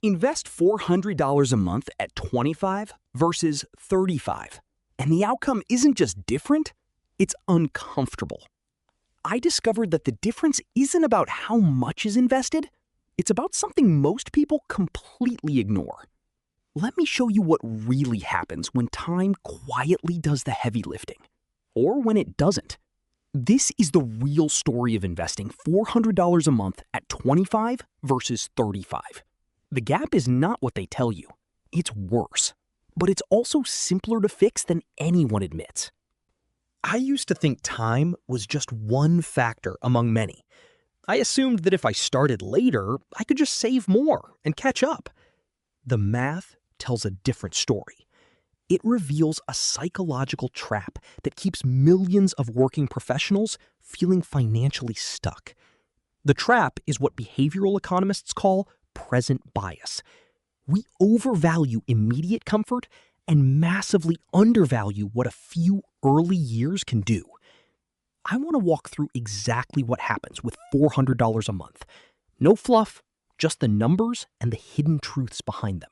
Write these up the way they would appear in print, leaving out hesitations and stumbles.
Invest $400 a month at 25 versus 35. And the outcome isn't just different, it's uncomfortable. I discovered that the difference isn't about how much is invested, it's about something most people completely ignore. Let me show you what really happens when time quietly does the heavy lifting, or when it doesn't. This is the real story of investing $400 a month at 25 versus 35. The gap is not what they tell you. It's worse. But it's also simpler to fix than anyone admits. I used to think time was just one factor among many. I assumed that if I started later, I could just save more and catch up. The math tells a different story. It reveals a psychological trap that keeps millions of working professionals feeling financially stuck. The trap is what behavioral economists call present bias. We overvalue immediate comfort and massively undervalue what a few early years can do. I want to walk through exactly what happens with $400 a month. No fluff, just the numbers and the hidden truths behind them.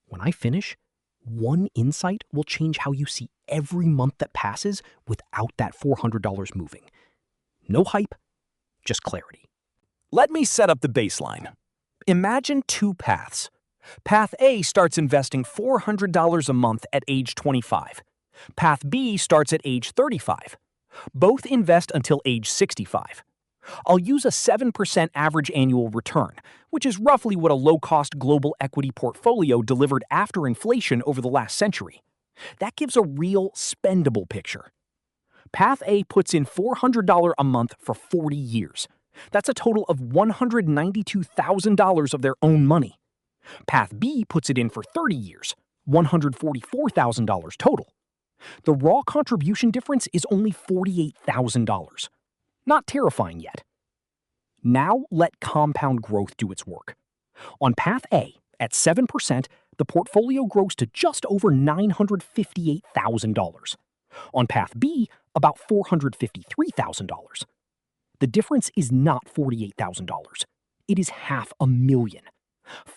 When I finish, one insight will change how you see every month that passes without that $400 moving. No hype, just clarity. Let me set up the baseline. Imagine two paths. Path A starts investing $400 a month at age 25. Path B starts at age 35. Both invest until age 65. I'll use a 7% average annual return, which is roughly what a low-cost global equity portfolio delivered after inflation over the last century. That gives a real, spendable picture. Path A puts in $400 a month for 40 years. That's a total of $192,000 of their own money. Path B puts it in for 30 years, $144,000 total. The raw contribution difference is only $48,000. Not terrifying yet. Now let compound growth do its work. On Path A, at 7%, the portfolio grows to just over $958,000. On Path B, about $453,000. The difference is not $48,000. It is $500,000.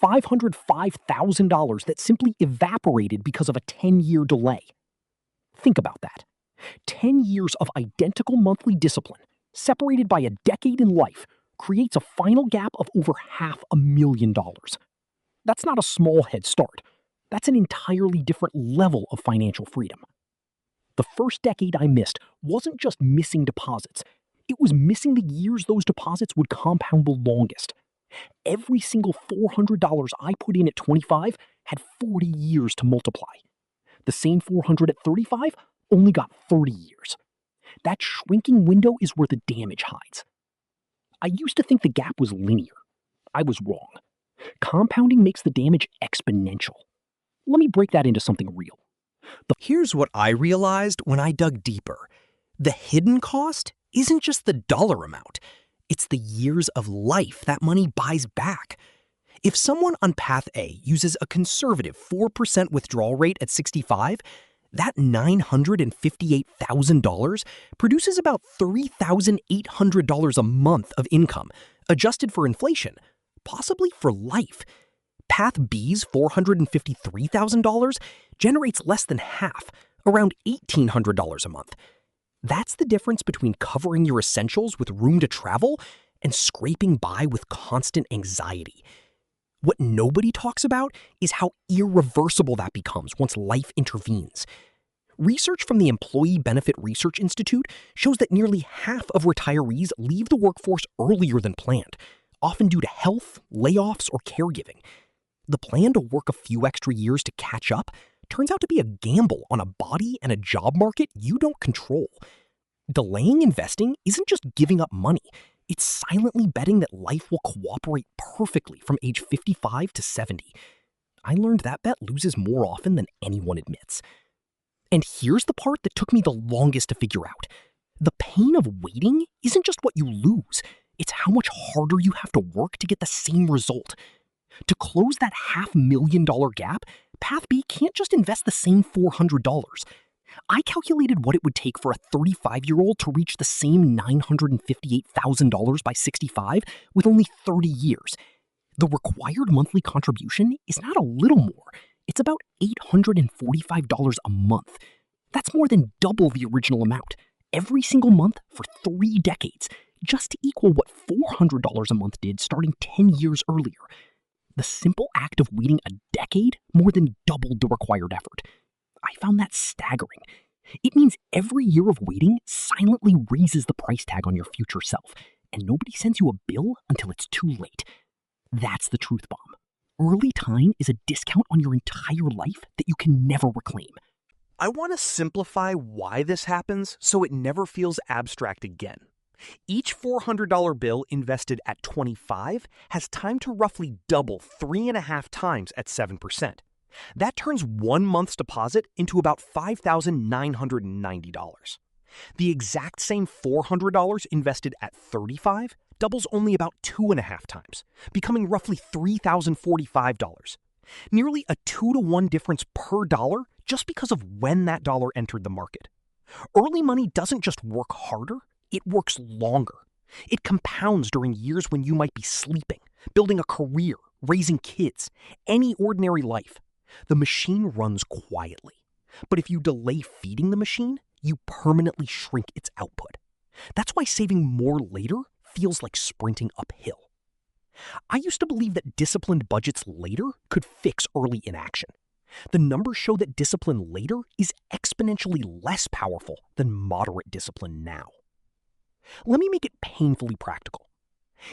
$505,000 that simply evaporated because of a 10-year delay. Think about that. 10 years of identical monthly discipline, separated by a decade in life, creates a final gap of over $500,000. That's not a small head start. That's an entirely different level of financial freedom. The first decade I missed wasn't just missing deposits. It was missing the years those deposits would compound the longest. Every single $400 I put in at 25 had 40 years to multiply. The same 400 at 35 only got 30 years. That shrinking window is where the damage hides. I used to think the gap was linear. I was wrong. Compounding makes the damage exponential. Let me break that into something real. Here's what I realized when I dug deeper. The hidden cost isn't just the dollar amount. It's the years of life that money buys back. If someone on Path A uses a conservative 4% withdrawal rate at 65, that $958,000 produces about $3,800 a month of income, adjusted for inflation, possibly for life. Path B's $453,000 generates less than half, around $1,800 a month. That's the difference between covering your essentials with room to travel and scraping by with constant anxiety. What nobody talks about is how irreversible that becomes once life intervenes. Research from the Employee Benefit Research Institute shows that nearly half of retirees leave the workforce earlier than planned, often due to health, layoffs, or caregiving. The plan to work a few extra years to catch up turns out to be a gamble on a body and a job market you don't control. Delaying investing isn't just giving up money. It's silently betting that life will cooperate perfectly from age 55 to 70. I learned that bet loses more often than anyone admits. And here's the part that took me the longest to figure out. The pain of waiting isn't just what you lose. It's how much harder you have to work to get the same result. To close that $500,000 gap, Path B can't just invest the same $400. I calculated what it would take for a 35-year-old to reach the same $958,000 by 65 with only 30 years. The required monthly contribution is not a little more. It's about $845 a month. That's more than double the original amount, every single month for 3 decades, just to equal what $400 a month did starting 10 years earlier. The simple act of waiting a decade more than doubled the required effort. I found that staggering. It means every year of waiting silently raises the price tag on your future self, and nobody sends you a bill until it's too late. That's the truth bomb. Early time is a discount on your entire life that you can never reclaim. I want to simplify why this happens so it never feels abstract again. Each $400 bill invested at 25 has time to roughly double 3.5 times at 7%. That turns 1 month's deposit into about $5,990. The exact same $400 invested at 35 doubles only about 2.5 times, becoming roughly $3,045. Nearly a 2-to-1 difference per dollar just because of when that dollar entered the market. Early money doesn't just work harder, it works longer. It compounds during years when you might be sleeping, building a career, raising kids, any ordinary life. The machine runs quietly. But if you delay feeding the machine, you permanently shrink its output. That's why saving more later feels like sprinting uphill. I used to believe that disciplined budgets later could fix early inaction. The numbers show that discipline later is exponentially less powerful than moderate discipline now. Let me make it painfully practical.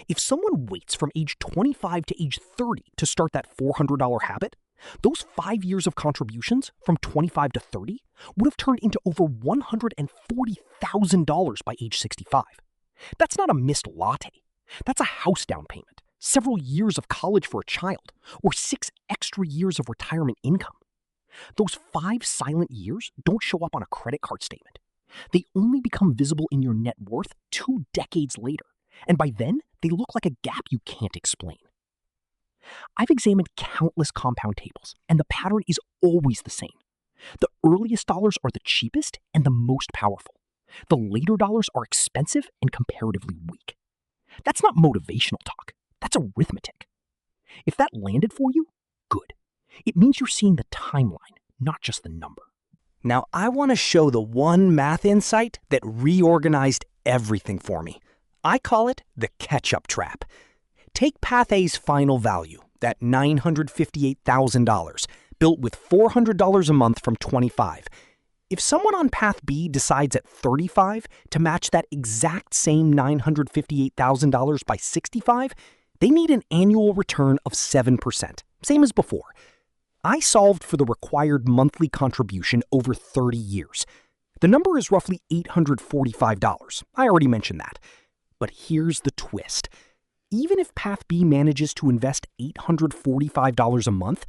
If someone waits from age 25 to age 30 to start that $400 habit, those 5 years of contributions from 25 to 30 would have turned into over $140,000 by age 65. That's not a missed latte. That's a house down payment, several years of college for a child, or 6 extra years of retirement income. Those 5 silent years don't show up on a credit card statement. They only become visible in your net worth 2 decades later, and by then, they look like a gap you can't explain. I've examined countless compound tables, and the pattern is always the same. The earliest dollars are the cheapest and the most powerful. The later dollars are expensive and comparatively weak. That's not motivational talk. That's arithmetic. If that landed for you, good. It means you're seeing the timeline, not just the number. Now, I want to show the one math insight that reorganized everything for me. I call it the catch-up trap. Take Path A's final value, that $958,000, built with $400 a month from 25. If someone on Path B decides at 35 to match that exact same $958,000 by 65, they need an annual return of 7%, same as before. I solved for the required monthly contribution over 30 years. The number is roughly $845. I already mentioned that. But here's the twist. Even if Path B manages to invest $845 a month,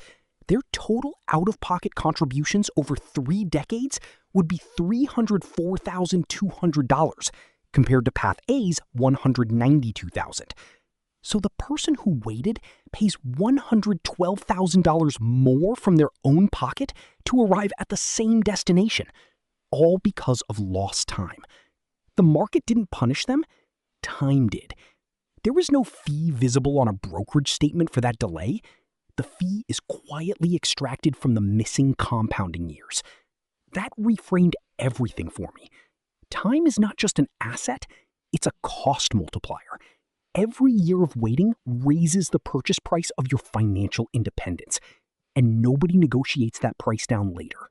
their total out-of-pocket contributions over 3 decades would be $304,200 compared to Path A's $192,000. So the person who waited pays $112,000 more from their own pocket to arrive at the same destination, all because of lost time. The market didn't punish them, time did. There was no fee visible on a brokerage statement for that delay. The fee is quietly extracted from the missing compounding years. That reframed everything for me. Time is not just an asset, it's a cost multiplier. Every year of waiting raises the purchase price of your financial independence, and nobody negotiates that price down later.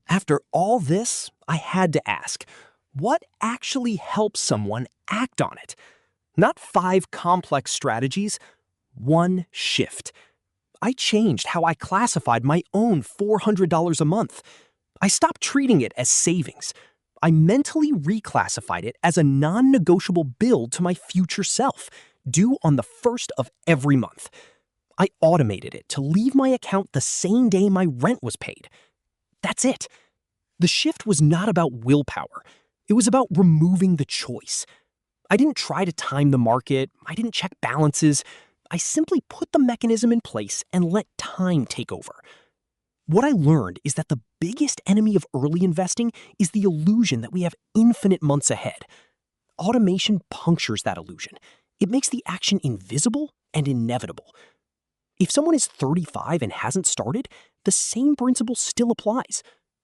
After all this, I had to ask, what actually helps someone act on it? Not 5 complex strategies, 1 shift. I changed how I classified my own $400 a month. I stopped treating it as savings. I mentally reclassified it as a non-negotiable bill to my future self, due on the 1st of every month. I automated it to leave my account the same day my rent was paid. That's it. The shift was not about willpower. It was about removing the choice. I didn't try to time the market. I didn't check balances. I simply put the mechanism in place and let time take over. What I learned is that the biggest enemy of early investing is the illusion that we have infinite months ahead. Automation punctures that illusion. It makes the action invisible and inevitable. If someone is 35 and hasn't started, the same principle still applies.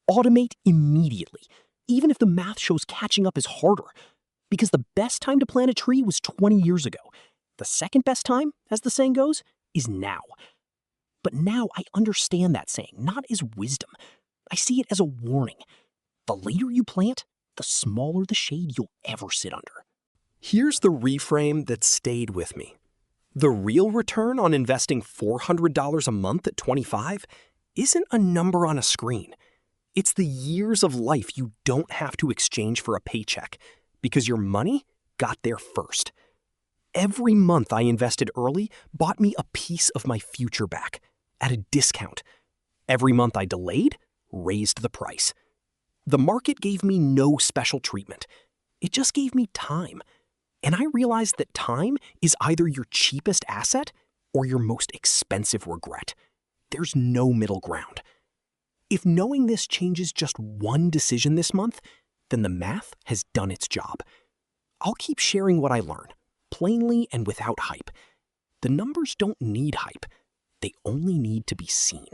Automate immediately, even if the math shows catching up is harder. Because the best time to plant a tree was 20 years ago. The second best time, as the saying goes, is now. But now I understand that saying, not as wisdom. I see it as a warning. The later you plant, the smaller the shade you'll ever sit under. Here's the reframe that stayed with me. The real return on investing $400 a month at 25 isn't a number on a screen. It's the years of life you don't have to exchange for a paycheck because your money got there first. Every month I invested early bought me a piece of my future back at a discount. Every month I delayed raised the price. The market gave me no special treatment. It just gave me time. And I realized that time is either your cheapest asset or your most expensive regret. There's no middle ground. If knowing this changes just one decision this month, then the math has done its job. I'll keep sharing what I learn, plainly and without hype. The numbers don't need hype. They only need to be seen.